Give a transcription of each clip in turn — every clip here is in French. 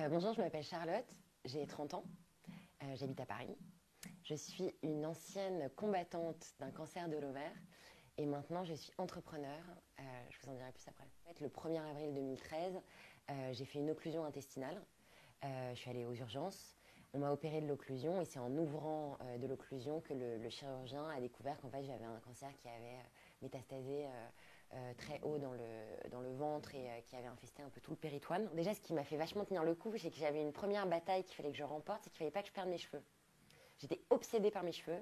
Bonjour, je m'appelle Charlotte, j'ai 30 ans, j'habite à Paris. Je suis une ancienne combattante d'un cancer de l'ovaire et maintenant je suis entrepreneur. Je vous en dirai plus après. En fait, le 1er avril 2013, j'ai fait une occlusion intestinale. Je suis allée aux urgences. On m'a opéré de l'occlusion et c'est en ouvrant de l'occlusion que le chirurgien a découvert qu'en fait j'avais un cancer qui avait métastasé très haut dans le ventre et qui avait infesté un peu tout le péritoine. Déjà, ce qui m'a fait vachement tenir le coup, c'est que j'avais une première bataille qu'il fallait que je remporte, c'est qu'il fallait pas que je perde mes cheveux. J'étais obsédée par mes cheveux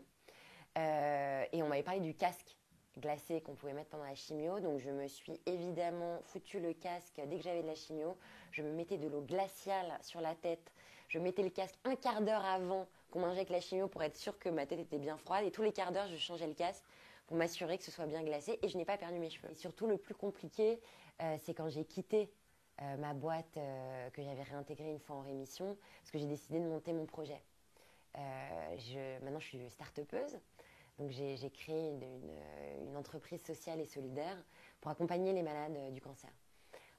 et on m'avait parlé du casque glacé qu'on pouvait mettre pendant la chimio, donc je me suis évidemment foutu le casque dès que j'avais de la chimio. Je me mettais de l'eau glaciale sur la tête, je mettais le casque un quart d'heure avant qu'on m'injecte la chimio pour être sûre que ma tête était bien froide, et tous les quarts d'heure je changeais le casque pour m'assurer que ce soit bien glacé, et je n'ai pas perdu mes cheveux. Et surtout le plus compliqué, c'est quand j'ai quitté ma boîte que j'avais réintégrée une fois en rémission, parce que j'ai décidé de monter mon projet. Maintenant je suis start-upeuse. Donc j'ai créé une entreprise sociale et solidaire pour accompagner les malades du cancer.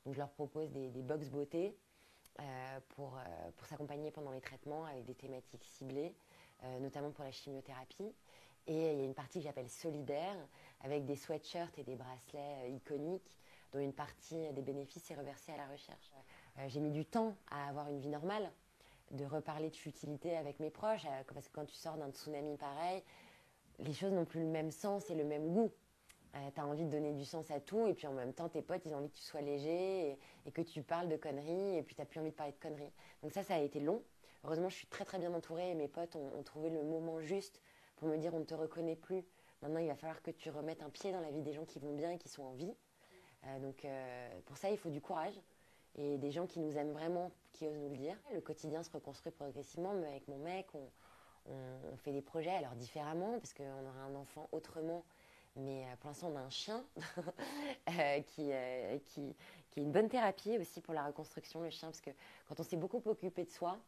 Donc je leur propose des box beauté pour s'accompagner pendant les traitements avec des thématiques ciblées, notamment pour la chimiothérapie. Et il y a une partie que j'appelle solidaire, avec des sweatshirts et des bracelets iconiques, dont une partie des bénéfices est reversée à la recherche. J'ai mis du temps à avoir une vie normale, de reparler de futilité avec mes proches, parce que quand tu sors d'un tsunami pareil, les choses n'ont plus le même sens et le même goût. Tu as envie de donner du sens à tout, et puis en même temps, tes potes, ils ont envie que tu sois léger et que tu parles de conneries, et puis tu n'as plus envie de parler de conneries. Donc ça a été long. Heureusement, je suis très très bien entourée, et mes potes ont trouvé le moment juste pour me dire on ne te reconnaît plus. Maintenant, il va falloir que tu remettes un pied dans la vie des gens qui vont bien et qui sont en vie. Pour ça, il faut du courage et des gens qui nous aiment vraiment, qui osent nous le dire. Le quotidien se reconstruit progressivement, mais avec mon mec, on fait des projets, alors différemment, parce qu'on aura un enfant autrement. Mais pour l'instant, on a un chien qui est une bonne thérapie aussi pour la reconstruction, le chien, parce que quand on s'est beaucoup occupé de soi,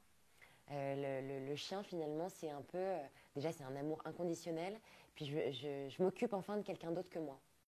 le chien, finalement, c'est un peu... déjà, c'est un amour inconditionnel, puis je m'occupe enfin de quelqu'un d'autre que moi.